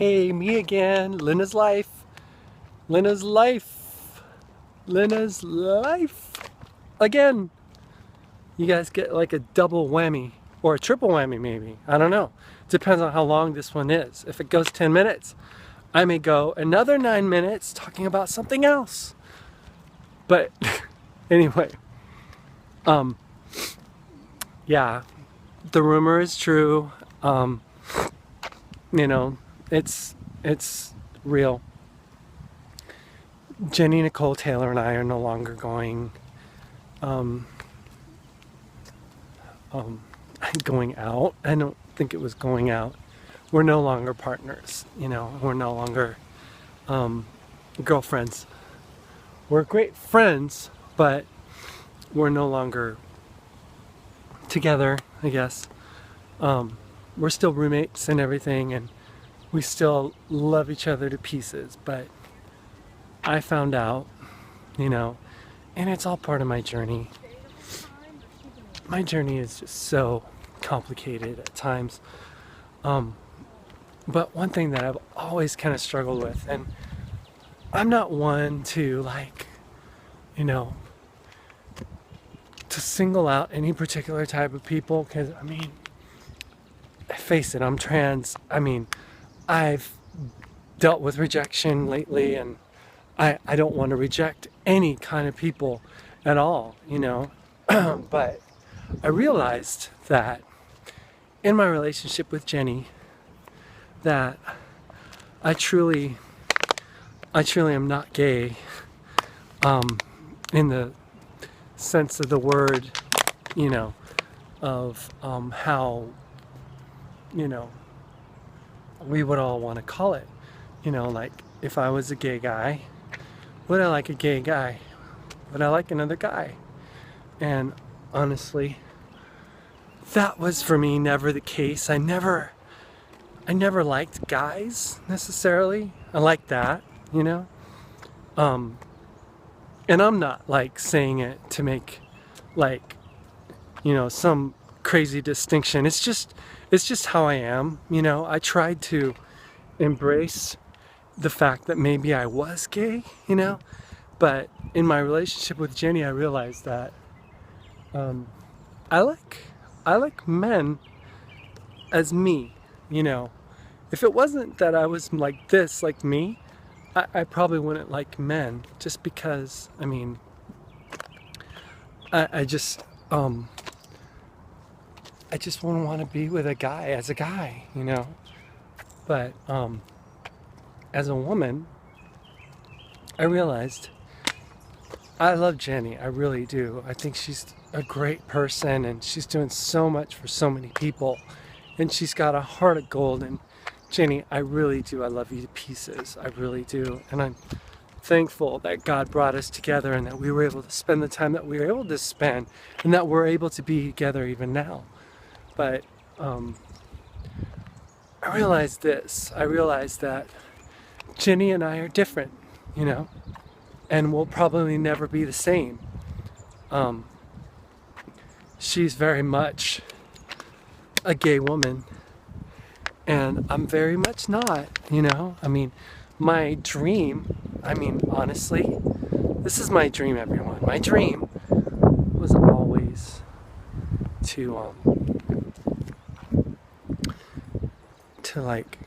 Hey, me again. Lynna's life. Lynna's life. Lynna's life. Again. You guys get like a double whammy. Or a triple whammy maybe. I don't know. Depends on how long this one is. If it goes 10 minutes, I may go another 9 minutes talking about something else. But anyway. Yeah. The rumor is true. You know, it's real. Jenny Nicole Taylor and I are no longer going going out. I don't think it was going out. We're no longer partners, you know, we're no longer girlfriends. We're great friends, but we're no longer together, I guess. We're still roommates and everything, and we still love each other to pieces, but I found out, you know, and it's all part of my journey. My journey is just so complicated at times. But one thing that I've always kind of struggled with, and I'm not one to like, you know, to single out any particular type of people, because I mean, face it, I'm trans. I mean, I've dealt with rejection lately, and I don't want to reject any kind of people at all, you know. But I realized that in my relationship with Jenny, that I truly am not gay, in the sense of the word, you know, of how, you know, we would all want to call it. You know, like if I was a gay guy, would I like a gay guy? Would I like another guy? And honestly, that was for me never the case. I never liked guys necessarily. I liked that, you know. And I'm not like saying it to make like, you know, some crazy distinction. It's just how I am, you know. I tried to embrace the fact that maybe I was gay, you know. But in my relationship with Jenny, I realized that I like men as me, you know. If it wasn't that I was like this, like me, I probably wouldn't like men, just because, I mean, I just wouldn't want to be with a guy as a guy, you know. But as a woman, I realized I love Jenny. I really do. I think she's a great person, and she's doing so much for so many people, and she's got a heart of gold. And Jenny, I really do. I love you to pieces. I really do. And I'm thankful that God brought us together, and that we were able to spend the time that we were able to spend, and that we're able to be together even now. But I realized this. I realized that Jenny and I are different, you know, and we'll probably never be the same. She's very much a gay woman, and I'm very much not, you know. I mean, my dream, I mean, honestly, this is my dream, everyone. My dream was always to like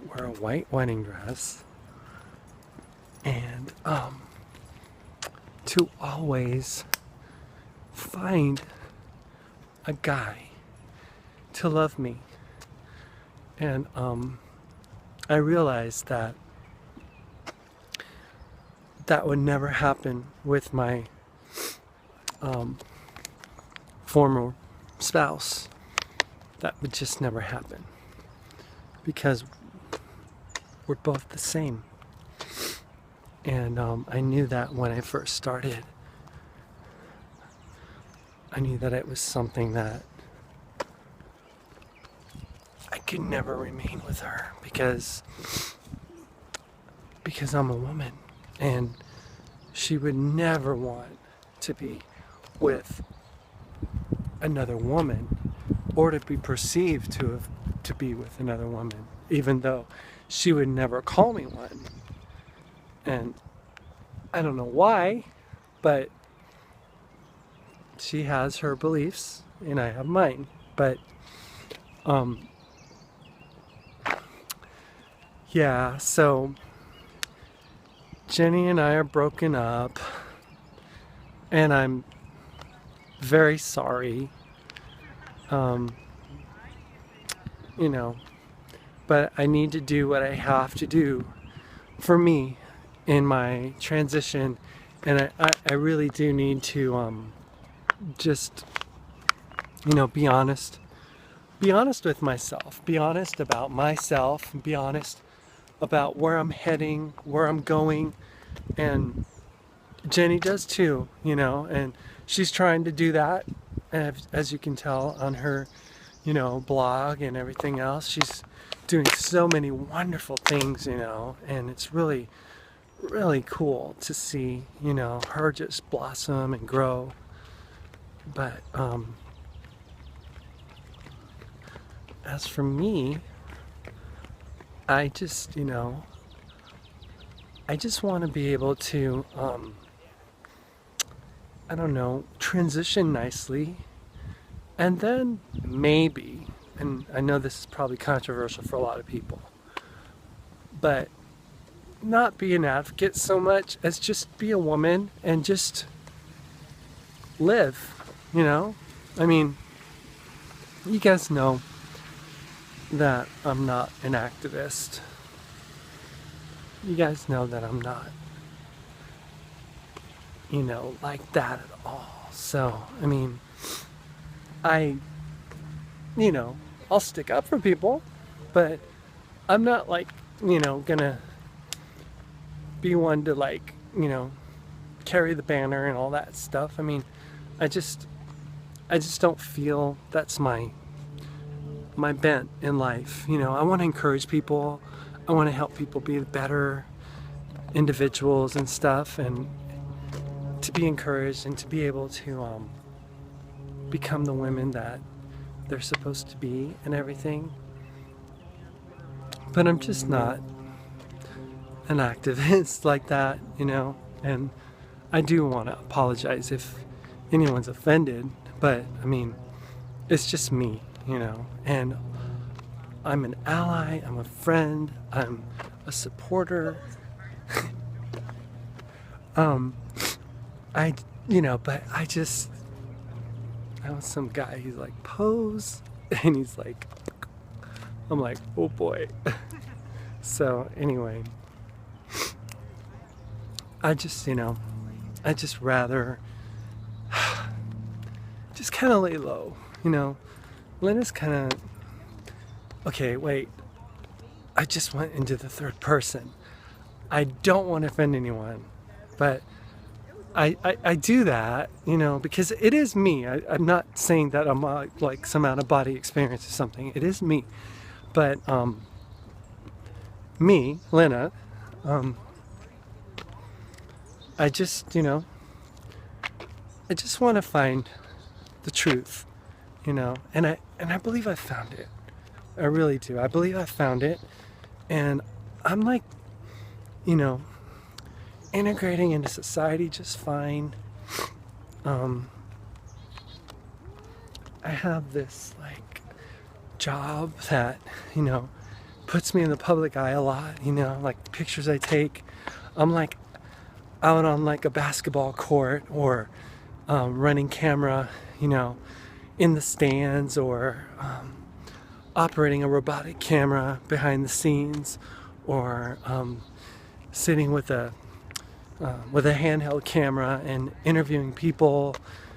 wear a white wedding dress, and to always find a guy to love me. And I realized that that would never happen with my former spouse. That would just never happen, because we're both the same. And I knew that when I first started. I knew that it was something that I could never remain with her, because I'm a woman, and she would never want to be with another woman, or to be perceived to be with another woman, even though she would never call me one. And I don't know why, but she has her beliefs and I have mine. But yeah, so Jenny and I are broken up, and I'm very sorry. You know, but I need to do what I have to do for me in my transition, and I really do need to just, be honest. Be honest with myself. Be honest about myself. Be honest about where I'm heading, where I'm going, and Jenny does too, and she's trying to do that, as you can tell on her, blog and everything else. She's doing so many wonderful things, and it's really, really cool to see, her just blossom and grow. But as for me, I just, I just want to be able to, transition nicely. And then maybe, and I know this is probably controversial for a lot of people, but not be an advocate so much as just be a woman and just live, I mean, you guys know that I'm not an activist. You guys know that I'm not, like that at all. So, I mean, I'll stick up for people, but I'm not like, gonna be one to like, carry the banner and all that stuff. I mean, I just don't feel that's my bent in life. I want to encourage people. I want to help people be better individuals and stuff, and to be encouraged and to be able to become the women that they're supposed to be and everything. But I'm just not an activist like that, and I do want to apologize if anyone's offended, but I mean, it's just me, and I'm an ally, I'm a friend, I'm a supporter. But I was some guy, he's like, pose, and he's like, I'm like, oh boy. So anyway, I just rather just kind of lay low, Lynna's kind of, okay, wait, I just went into the third person. I don't want to offend anyone, but I do that, because it is me. I'm not saying that I'm like some out of body experience or something. It is me. But me, Lynna, I just want to find the truth, and I believe I found it. I really do. I believe I found it, and I'm like, integrating into society just fine. I have this like job that puts me in the public eye a lot, like the pictures I take, I'm like out on like a basketball court, or running camera, in the stands, or operating a robotic camera behind the scenes, or sitting with a handheld camera and interviewing people.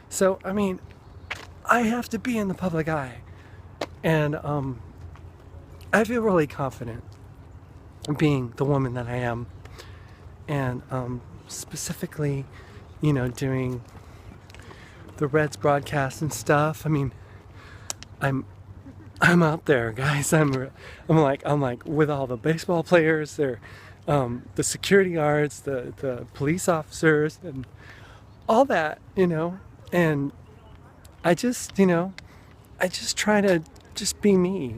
So I mean, I have to be in the public eye, and I feel really confident being the woman that I am, and specifically, doing the Reds broadcast and stuff. I mean, I'm out there, guys. I'm like with all the baseball players. They're the security guards, the police officers, and all that, and I just try to just be me,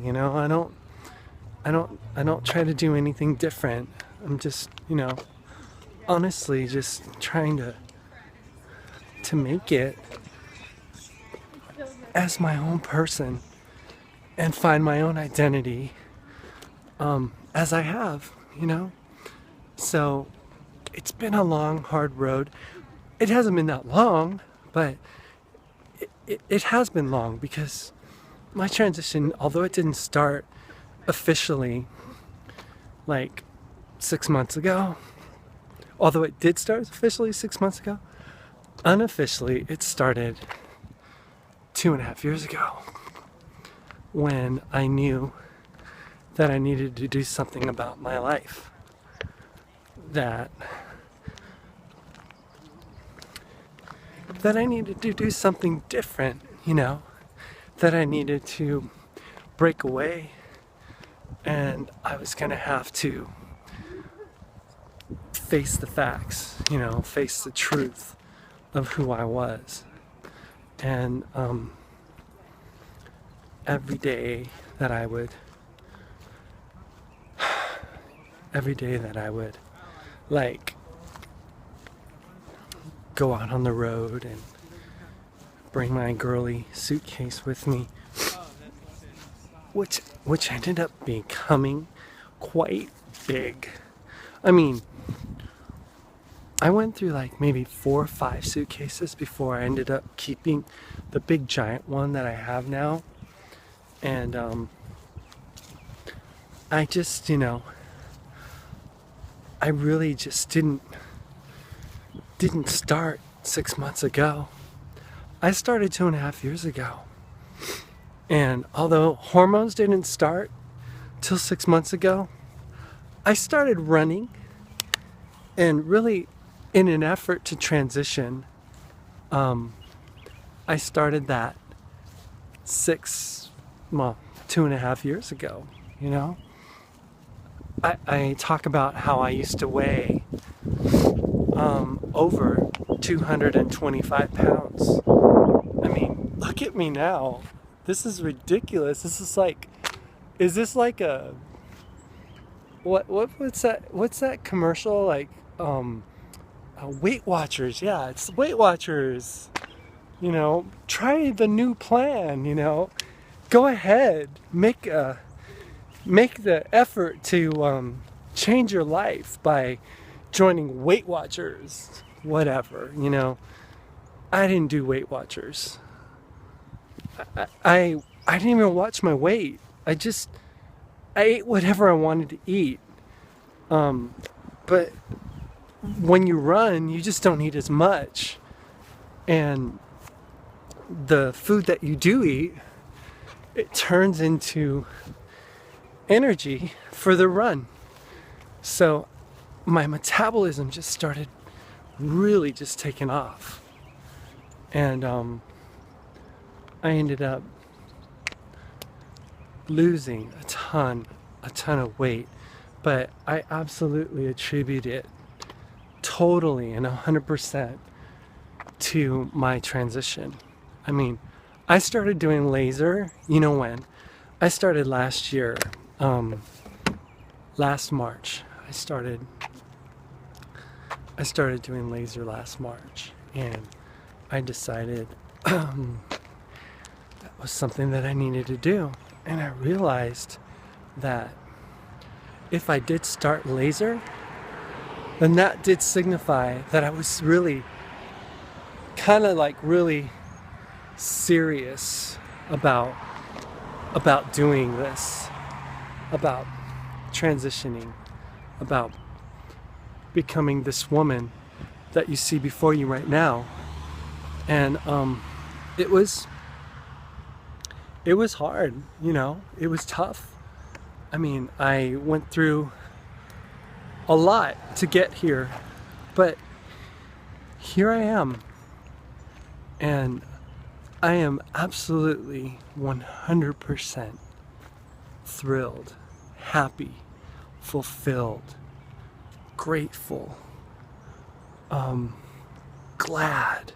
I don't try to do anything different. I'm just, honestly just trying to make it as my own person and find my own identity, as I have. So it's been a long, hard road. It hasn't been that long, but it has been long, because my transition, although it didn't start officially like 6 months ago, although it did start officially 6 months ago, unofficially it started 2.5 years ago, when I knew that I needed to do something about my life, that I needed to do something different, that I needed to break away, and I was gonna have to face the facts, face the truth of who I was. And every day that I would like go out on the road and bring my girly suitcase with me, which ended up becoming quite big. I mean, I went through like maybe 4 or 5 suitcases before I ended up keeping the big giant one that I have now. And I just, I really just didn't start 6 months ago. I started 2.5 years ago. And although hormones didn't start till 6 months ago, I started running, and really in an effort to transition, I started that 2.5 years ago, I talk about how I used to weigh over 225 pounds. I mean, look at me now. This is ridiculous. This is like, is this like a, what's that commercial, like, Weight Watchers? Yeah, it's Weight Watchers. Try the new plan, go ahead, make the effort to change your life by joining Weight Watchers, whatever. I didn't do Weight Watchers. I didn't even watch my weight. I ate whatever I wanted to eat. But when you run, you just don't eat as much. And the food that you do eat, it turns into energy for the run. So my metabolism just started really just taking off. And I ended up losing a ton of weight. But I absolutely attribute it totally and 100% to my transition. I mean, I started doing laser, when? I started last year, last March. I started doing laser last March, and I decided that was something that I needed to do. And I realized that if I did start laser, then that did signify that I was really kind of like really serious about doing this, about transitioning, about becoming this woman that you see before you right now. And it was hard, it was tough. I mean, I went through a lot to get here, but here I am. And I am absolutely 100% thrilled, happy, fulfilled, grateful, glad.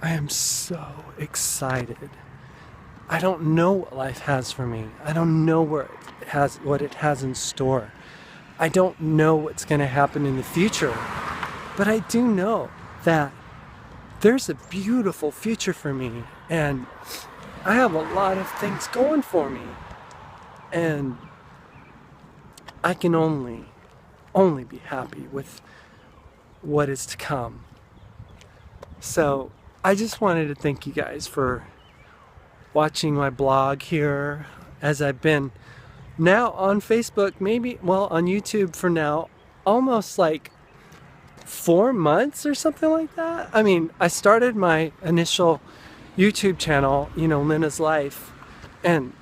I am so excited I don't know what life has for me. I don't know what it has in store. I don't know what's going to happen in the future. But I do know that there's a beautiful future for me, and I have a lot of things going for me. And I can only be happy with what is to come. So I just wanted to thank you guys for watching my blog here, as I've been now on Facebook, on YouTube for now, almost like 4 months or something like that. I mean, I started my initial YouTube channel, Lynna's Life, and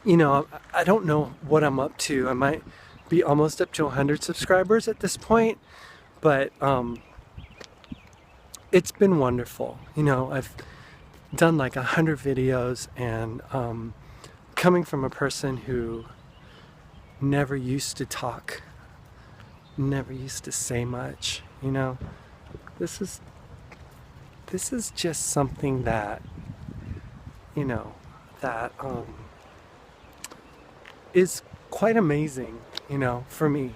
I don't know what I'm up to. I might be almost up to 100 subscribers at this point, but it's been wonderful. I've done like 100 videos, and coming from a person who never used to talk, never used to say much, this is just something that is quite amazing, for me,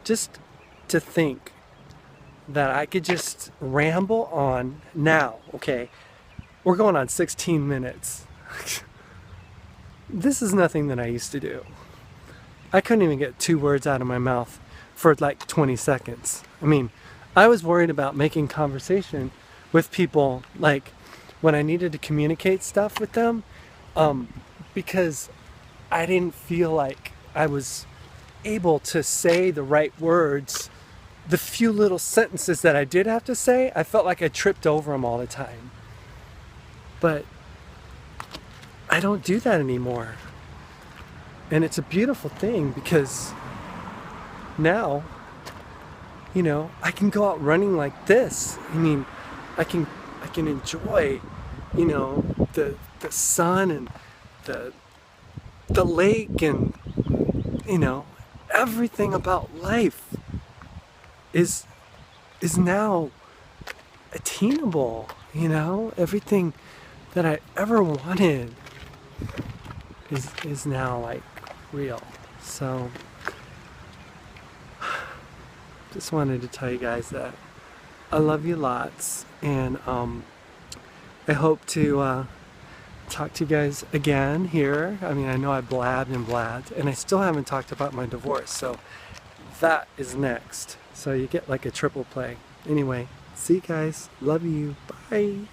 just to think that I could just ramble on now. Okay, we're going on 16 minutes. This is nothing that I used to do. I couldn't even get 2 words out of my mouth for like 20 seconds. I mean, I was worried about making conversation with people, like when I needed to communicate stuff with them, because I didn't feel like I was able to say the right words. The few little sentences that I did have to say, I felt like I tripped over them all the time. But I don't do that anymore. And it's a beautiful thing, because now, I can go out running like this. I mean, I can enjoy, the sun and the lake, and everything about life is now attainable. Everything that I ever wanted is now like real. So just wanted to tell you guys that I love you lots, and I hope to talk to you guys again here. I mean, I know I blabbed and blabbed, and I still haven't talked about my divorce, so that is next. So you get like a triple play. Anyway, see you guys. Love you. Bye.